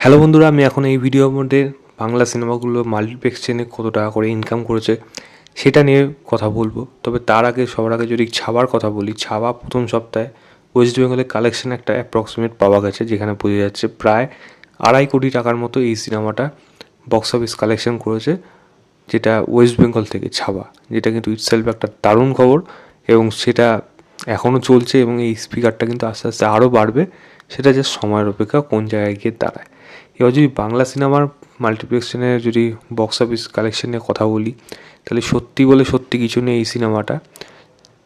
Hello বন্ধুরা, আমি এখন এই ভিডিওর মধ্যে বাংলা সিনেমাগুলো মাল্টিপ্লেক্স চেনে কত টাকা করে ইনকাম করেছে সেটা নিয়ে কথা বলবো। তবে তার আগে সবার আগে যদি ছাবার কথা বলি, ছাবা প্রথম সপ্তাহে ওয়েস্ট বেঙ্গলের কালেকশন একটা অ্যাপ্রক্সিমেট পাওয়া গেছে, যেখানে বোঝা যাচ্ছে প্রায় 2.5 কোটি টাকার মতো এই সিনেমাটা বক্স অফিস কালেকশন করেছে, যেটা ওয়েস্ট বেঙ্গল থেকে ছাবা, যেটা কিন্তু ইটসেলফ একটা দারুণ খবর। এবং সেটা এখনও চলছে এবং এই স্পিকারটা কিন্তু আস্তে আস্তে আরও বাড়বে। সেটা যে সময়ের অপেক্ষা কোন জায়গায় গিয়ে দাঁড়ায়। এবার যদি বাংলা সিনেমার মাল্টিপ্লেক্সনের যদি বক্স অফিস কালেকশন নিয়ে কথা বলি, তাহলে সত্যি বলে সত্যি কিছু নেই, এই সিনেমাটা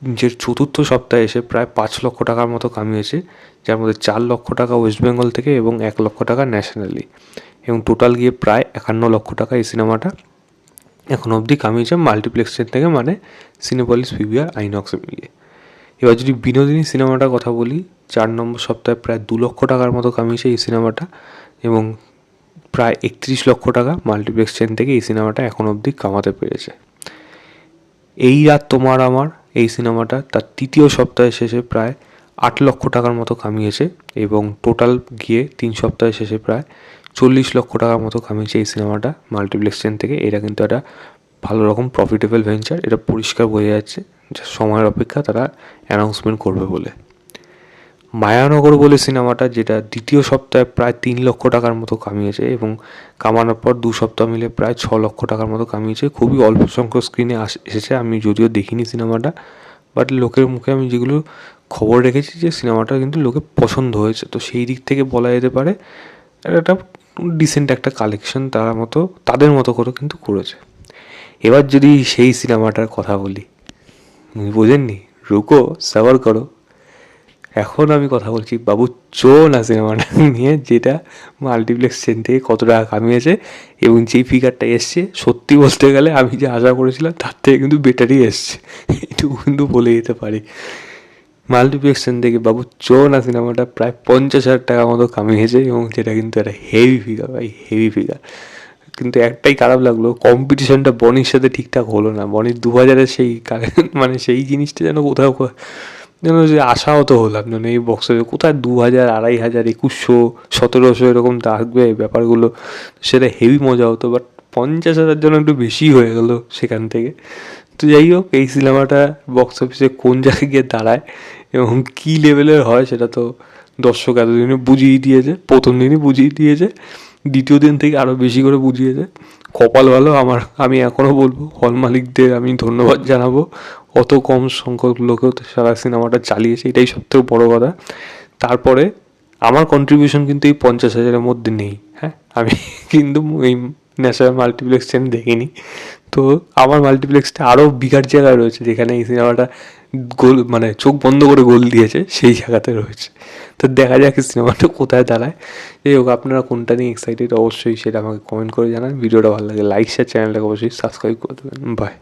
যে চতুর্থ সপ্তাহে এসে প্রায় 5 লক্ষ টাকার মতো কামিয়েছে, যার মধ্যে 4 লক্ষ টাকা ওয়েস্ট বেঙ্গল থেকে এবং 1 লক্ষ টাকা ন্যাশনালি, এবং টোটাল গিয়ে প্রায় 51 লক্ষ টাকা এই সিনেমাটা এখন অবধি কামিয়েছে মাল্টিপ্লেক্সের থেকে, মানে সিনেপলিস, পিভিআর, আইনক্সে মিলিয়ে। এবার যদি বিনোদিনী সিনেমাটার কথা বলি, 4 নম্বর সপ্তাহে প্রায় 2 লক্ষ টাকার মতো কামিয়েছে এই সিনেমাটা, এবং প্রায় 31 লক্ষ টাকা মাল্টিপ্লেক্স চেন থেকে এই সিনেমাটা এখন অবধি কামাতে পেরেছে। এই রাত তোমার আমার এই সিনেমাটা তার তৃতীয় সপ্তাহে শেষে প্রায় 8 লক্ষ টাকার মতো কামিয়েছে, এবং টোটাল গিয়ে 3 সপ্তাহে শেষে প্রায় 40 লক্ষ টাকার মতো কামিয়েছে এই সিনেমাটা মাল্টিপ্লেক্স চেন থেকে। এটা কিন্তু একটা ভালো রকম প্রফিটেবল ভেঞ্চার, এটা পরিষ্কার বোঝা যাচ্ছে যে সময়ের অপেক্ষা তারা অ্যানাউন্সমেন্ট করবে বলে। মায়ানগর বলে সিনেমাটা, যেটা দ্বিতীয় সপ্তাহে প্রায় 3 লক্ষ টাকার মতো কামিয়েছে, এবং কামানোর পর 2 সপ্তাহ মিলে প্রায় 6 লক্ষ টাকার মতো কামিয়েছে। খুবই অল্প সংখ্যক স্ক্রিনে এসেছে, আমি যদিও দেখিনি সিনেমাটা, বাট লোকের মুখে আমি যেগুলো খবর রেখেছি যে সিনেমাটা কিন্তু লোকের পছন্দ হয়েছে, তো সেই দিক থেকে বলা যেতে পারে একটা ডিসেন্ট একটা কালেকশন তাদের মতো করে কিন্তু করেছে। এবার যদি সেই সিনেমাটার কথা বলি, বোঝেননি, রুকো সবার করো, এখন আমি কথা বলছি বাবু চো না সিনেমাটা নিয়ে, যেটা মাল্টিপ্লেক্স চেন থেকে কত টাকা কামিয়েছে, এবং যেই ফিগারটা এসছে সত্যি বলতে গেলে আমি যে আশা করেছিলাম তার থেকে কিন্তু বেটারই এসছে, এটুকু কিন্তু বলে যেতে পারি। মাল্টিপ্লেক্স চেন থেকে বাবু চো না সিনেমাটা প্রায় 50,000 টাকার মতো কামিয়েছে, এবং যেটা কিন্তু একটা হেভি ফিগার, ভাই হেভি ফিগার। কিন্তু একটাই খারাপ লাগলো, কম্পিটিশনটা বনির সাথে ঠিকঠাক হলো না। বনির 2000-এর সেই মানে সেই জিনিসটা যেন কোথাও যেন যে আশাহত হলাম, যেন এই বক্স অফিসে কোথায় 2000, 2500, 2100, 1700 এরকম থাকবে ব্যাপারগুলো, সেটা হেভি মজা হতো। বাট 50,000 জন্য একটু বেশি হয়ে গেল সেখান থেকে। তো যাই হোক, এই সিনেমাটা বক্স অফিসে কোন জায়গায় গিয়ে দাঁড়ায় এবং কী লেভেলের হয় সেটা তো দর্শক এতদিনে বুঝিয়ে দিয়েছে, প্রথম দিনই বুঝিয়ে দিয়েছে, দ্বিতীয় দিন থেকে আরও বেশি করে বুঝিয়েছে। কপাল ভালো আমার, আমি এখনও বলবো হল মালিকদের আমি ধন্যবাদ জানাবো, অত কম সংখ্যক লোকেও তো সারা সিনেমাটা চালিয়েছে, এটাই সবথেকে বড়ো কথা। তারপরে আমার কন্ট্রিবিউশন কিন্তু এই 50,000-এর মধ্যে নেই, হ্যাঁ, আমি কিন্তু এই ন্যাশনাল মাল্টিপ্লেক্স চেন দেখিনি। তো আমার মাল্টিপ্লেক্সটা আরও বিঘার জায়গায় রয়েছে, যেখানে এই সিনেমাটা গোল মানে চোখ বন্ধ করে গোল দিয়েছে, সেই জায়গাতে রয়েছে। তো দেখা যাক সিনেমাটা কোথায় দাঁড়ায়। যাই হোক, আপনারা কোনটা নিয়ে এক্সাইটেড অবশ্যই সেটা আমাকে কমেন্ট করে জানান। ভিডিওটা ভালো লাগে লাইক শেয়ার, চ্যানেলটাকে অবশ্যই সাবস্ক্রাইব করে দেবেন। বাই।